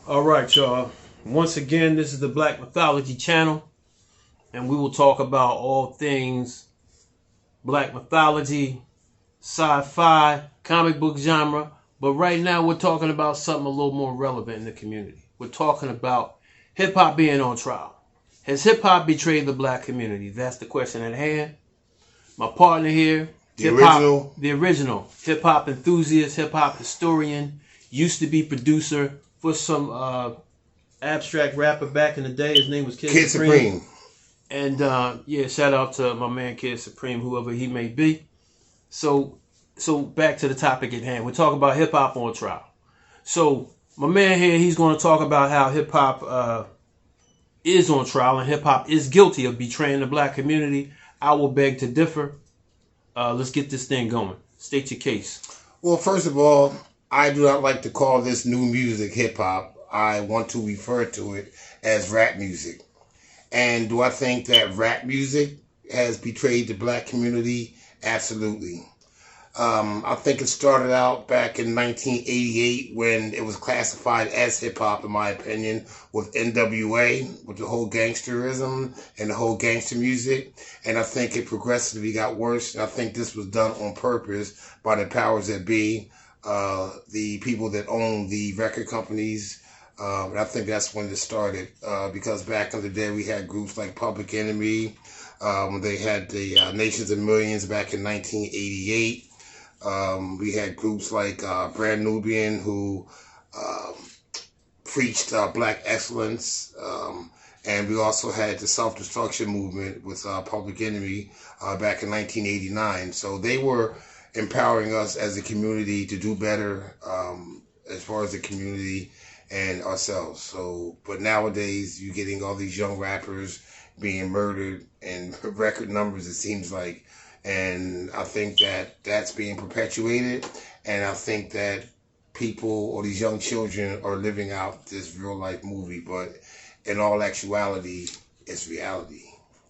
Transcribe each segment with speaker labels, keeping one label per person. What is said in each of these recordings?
Speaker 1: All right, y'all. Once again, this is the Black Mythology channel, and we will talk about all things Black mythology, sci-fi, comic book genre. But right now, we're talking about something a little more relevant in the community. We're talking about hip hop being on trial. Has hip hop betrayed the Black community? That's the question at hand. My partner here, the original hip hop enthusiast, hip hop historian, used to be producer for some abstract rapper back in the day. His name was Kid Supreme. And yeah, shout out to my man Kid Supreme, whoever he may be. So back to the topic at hand. We're talking about hip hop on trial. So my man here, he's going to talk about how hip hop is on trial and hip hop is guilty of betraying the Black community. I will beg to differ. Let's get this thing going. State your case.
Speaker 2: Well, first of all, I do not like to call this new music hip hop. I want to refer to it as rap music. And do I think that rap music has betrayed the Black community? Absolutely. I think it started out back in 1988 when it was classified as hip hop, in my opinion, with NWA, with the whole gangsterism and the whole gangster music. And I think it progressively got worse. And I think this was done on purpose by the powers that be, the people that own the record companies. And I think that's when it started, because back in the day we had groups like Public Enemy. They had the Nations of Millions back in 1988. We had groups like Brand Nubian who preached Black excellence. And we also had the self-destruction movement with Public Enemy back in 1989. So they were empowering us as a community to do better as far as the community and ourselves. So, but nowadays you're getting all these young rappers being murdered in record numbers, it seems like. And I think that that's being perpetuated. And I think that people or these young children are living out this real life movie. But in all actuality, it's reality.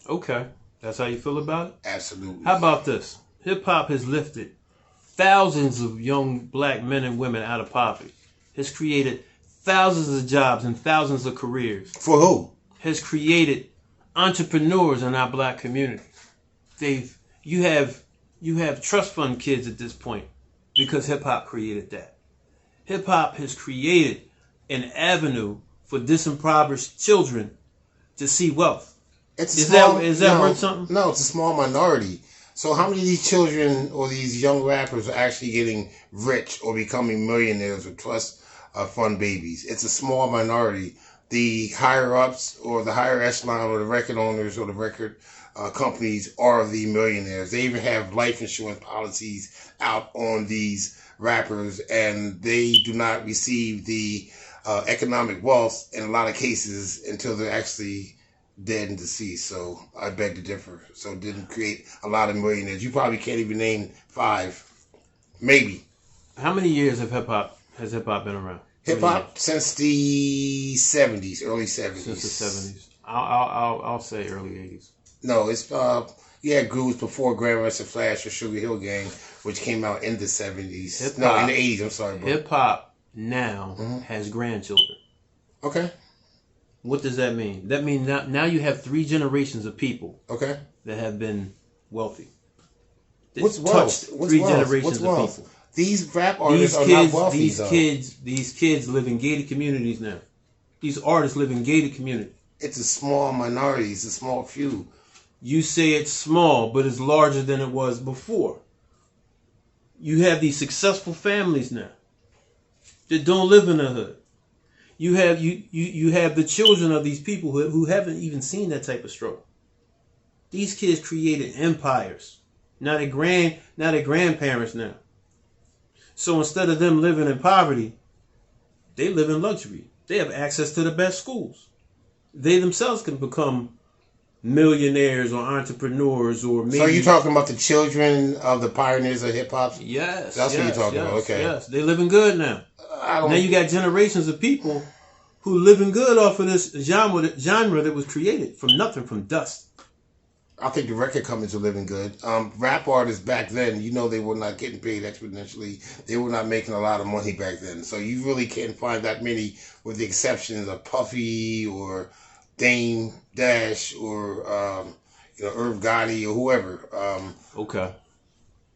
Speaker 1: Okay. That's how you feel about it?
Speaker 2: Absolutely.
Speaker 1: How about this? Hip hop has lifted thousands of young Black men and women out of poverty. Has created thousands of jobs and thousands of careers.
Speaker 2: For who?
Speaker 1: Has created entrepreneurs in our Black community. You have trust fund kids at this point because hip hop created that. Hip hop has created an avenue for disimpoverished children to see wealth. Is that worth something?
Speaker 2: No, it's a small minority. So how many of these children or these young rappers are actually getting rich or becoming millionaires with trust fund babies? It's a small minority. The higher ups or the higher echelon or the record owners or the record companies are the millionaires. They even have life insurance policies out on these rappers, and they do not receive the economic wealth in a lot of cases until they're actually dead and deceased. So I beg to differ. So it didn't create a lot of millionaires. You probably can't even name 5, maybe.
Speaker 1: How many years has hip hop been around?
Speaker 2: Hip hop since the 70s, early 70s.
Speaker 1: Since the 70s. I'll say early 80s.
Speaker 2: No, it's groups before Grandmaster Flash or Sugar Hill Gang, which came out in the 70s.
Speaker 1: Hip-hop,
Speaker 2: in the 80s, I'm sorry, bro.
Speaker 1: Hip hop now has grandchildren.
Speaker 2: Okay.
Speaker 1: What does that mean? That means now you have 3 generations of people that have been wealthy.
Speaker 2: What's wealth?
Speaker 1: What's generations of people.
Speaker 2: These rap artists are not wealthy,
Speaker 1: These kids live in gated communities now. These artists live in gated communities.
Speaker 2: It's a small minority. It's a small few.
Speaker 1: You say it's small, but it's larger than it was before. You have these successful families now that don't live in the hood. You have the children of these people who haven't even seen that type of struggle. These kids created empires. Now they're grandparents now. So instead of them living in poverty, they live in luxury. They have access to the best schools. They themselves can become millionaires or entrepreneurs or maybe...
Speaker 2: So you're talking about the children of the pioneers of hip hop?
Speaker 1: Yes.
Speaker 2: That's what you're talking about, okay.
Speaker 1: Yes, they're living good now. Now you got generations of people who living good off of this genre that was created from nothing, from dust.
Speaker 2: I think the record companies are living good. Rap artists back then, they were not getting paid exponentially. They were not making a lot of money back then. So you really can't find that many, with the exceptions of Puffy or Dame Dash or Irv Gotti or whoever.
Speaker 1: Okay,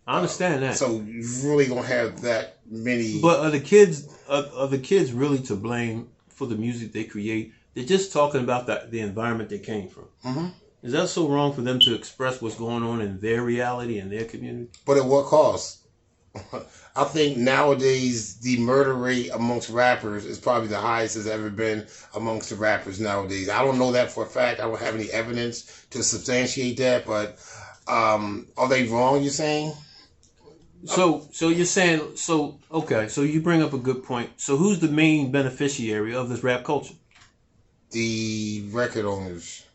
Speaker 1: I understand that.
Speaker 2: So you really don't have that many.
Speaker 1: But are the kids really to blame for the music they create? They're just talking about the environment they came from.
Speaker 2: Mm-hmm.
Speaker 1: Is that so wrong for them to express what's going on in their reality and their community?
Speaker 2: But at what cost? I think nowadays the murder rate amongst rappers is probably the highest it's ever been amongst the rappers nowadays. I don't know that for a fact. I don't have any evidence to substantiate that, but are they wrong, you're saying?
Speaker 1: So you're saying, okay, so you bring up a good point. So who's the main beneficiary of this rap culture?
Speaker 2: The record owners,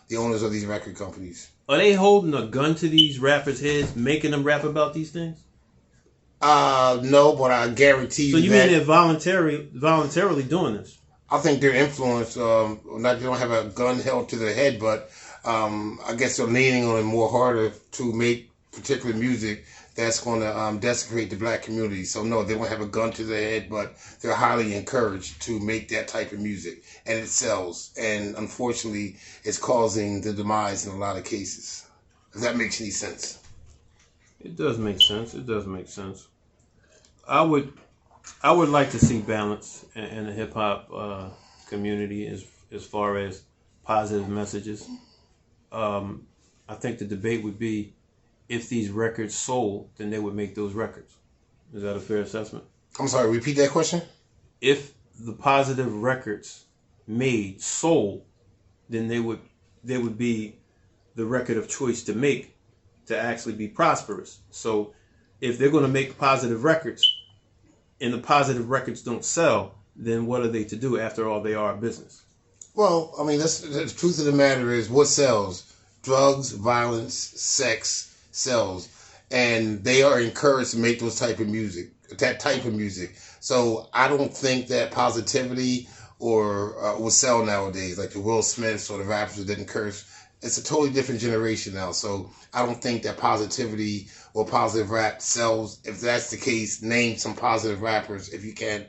Speaker 2: the owners of these record companies.
Speaker 1: Are they holding a gun to these rappers' heads, making them rap about these things?
Speaker 2: No, but I guarantee you.
Speaker 1: So you mean they're voluntarily doing this?
Speaker 2: I think they're influenced. Not they don't have a gun held to their head, but I guess they're leaning on it more harder to make particular music that's going to desecrate the black community. So no, they don't have a gun to their head, but they're highly encouraged to make that type of music, and it sells. And unfortunately, it's causing the demise in a lot of cases. If that makes any sense.
Speaker 1: It does make sense. It does make sense. I would like to see balance in the hip hop community as far as positive messages. I think the debate would be, if these records sold, then they would make those records. Is that a fair assessment?
Speaker 2: I'm sorry, repeat that question?
Speaker 1: If the positive records made sold, then they would be the record of choice to make to actually be prosperous. So if they're going to make positive records and the positive records don't sell, then what are they to do? After all, they are a business.
Speaker 2: Well, I mean, the truth of the matter is, what sells? Drugs, violence, sex sells, and they are encouraged to make that type of music. So I don't think that positivity or will sell nowadays, like the Will Smiths or the rappers that didn't curse. It's a totally different generation now. So I don't think that positivity or positive rap sells. If that's the case, name some positive rappers, if you can,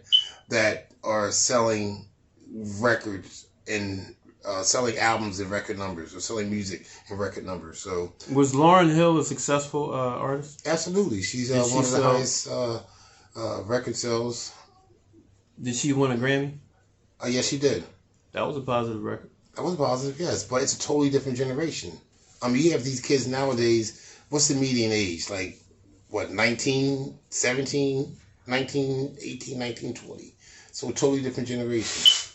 Speaker 2: that are selling records and selling albums in record numbers, or selling music in record numbers. So
Speaker 1: was Lauryn Hill a successful artist?
Speaker 2: Absolutely, she's one of the highest record sales.
Speaker 1: Did she win a Grammy?
Speaker 2: Yes, she did.
Speaker 1: That was a positive record.
Speaker 2: That was positive, yes, but it's a totally different generation. I mean, you have these kids nowadays. What's the median age? Like, what, 19, 17, 19, 18, 19, 20. So a totally different generation.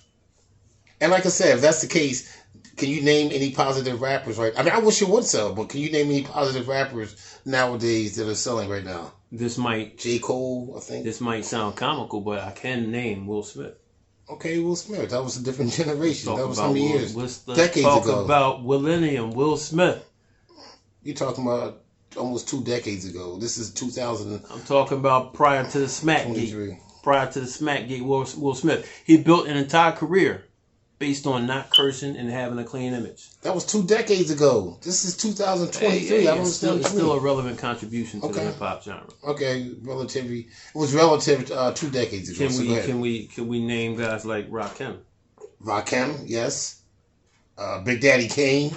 Speaker 2: And like I said, if that's the case, can you name any positive rappers right? I mean, I wish it would sell, but can you name any positive rappers nowadays that are selling right now? J. Cole, I think.
Speaker 1: This might sound comical, but I can name Will Smith.
Speaker 2: Okay, Will Smith. That was a different generation. That was how many years?
Speaker 1: Decades ago. Talk about Millennium, Will Smith.
Speaker 2: You're talking about almost 2 decades ago. This is 2000.
Speaker 1: I'm talking about prior to the Smackgate. Prior to the Smackgate, Will Smith. He built an entire career based on not cursing and having a clean image.
Speaker 2: That was 2 decades ago. This is 2023. I don't understand.
Speaker 1: It's still a relevant contribution to the hip hop genre.
Speaker 2: Okay, relatively. It was relative 2 decades ago.
Speaker 1: Can we name guys like Rakim?
Speaker 2: Rakim, yes. Big Daddy Kane.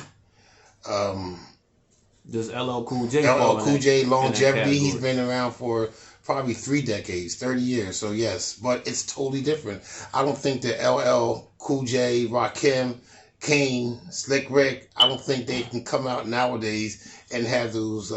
Speaker 1: Does LL Cool J?
Speaker 2: LL Cool J longevity. He's been around for probably 3 decades, 30 years. So yes, but it's totally different. I don't think that LL Cool J, Rakim, Kane, Slick Rick, I don't think they can come out nowadays and have those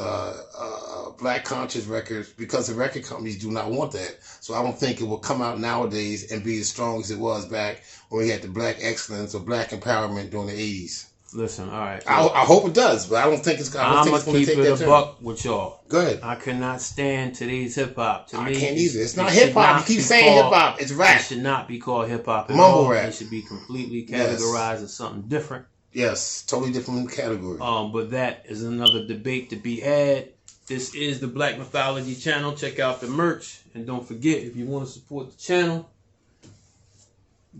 Speaker 2: black conscious records, because the record companies do not want that. So I don't think it will come out nowadays and be as strong as it was back when we had the black excellence or black empowerment during the 80s.
Speaker 1: Listen, all right.
Speaker 2: I hope it does, but I don't think it's.
Speaker 1: I'm gonna keep it a buck with y'all.
Speaker 2: Go ahead.
Speaker 1: I cannot stand today's hip hop. To me,
Speaker 2: I can't either. It's not hip hop. You keep saying hip hop. It's rap.
Speaker 1: It should not be called hip hop at
Speaker 2: Mumble
Speaker 1: all.
Speaker 2: rap.
Speaker 1: It should be completely categorized as something different.
Speaker 2: Yes, totally different category.
Speaker 1: But that is another debate to be had. This is the Black Mythology channel. Check out the merch, and don't forget, if you want to support the channel,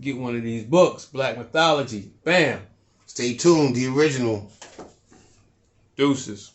Speaker 1: get one of these books, Black Mythology. Bam.
Speaker 2: Stay tuned, the original.
Speaker 1: Deuces.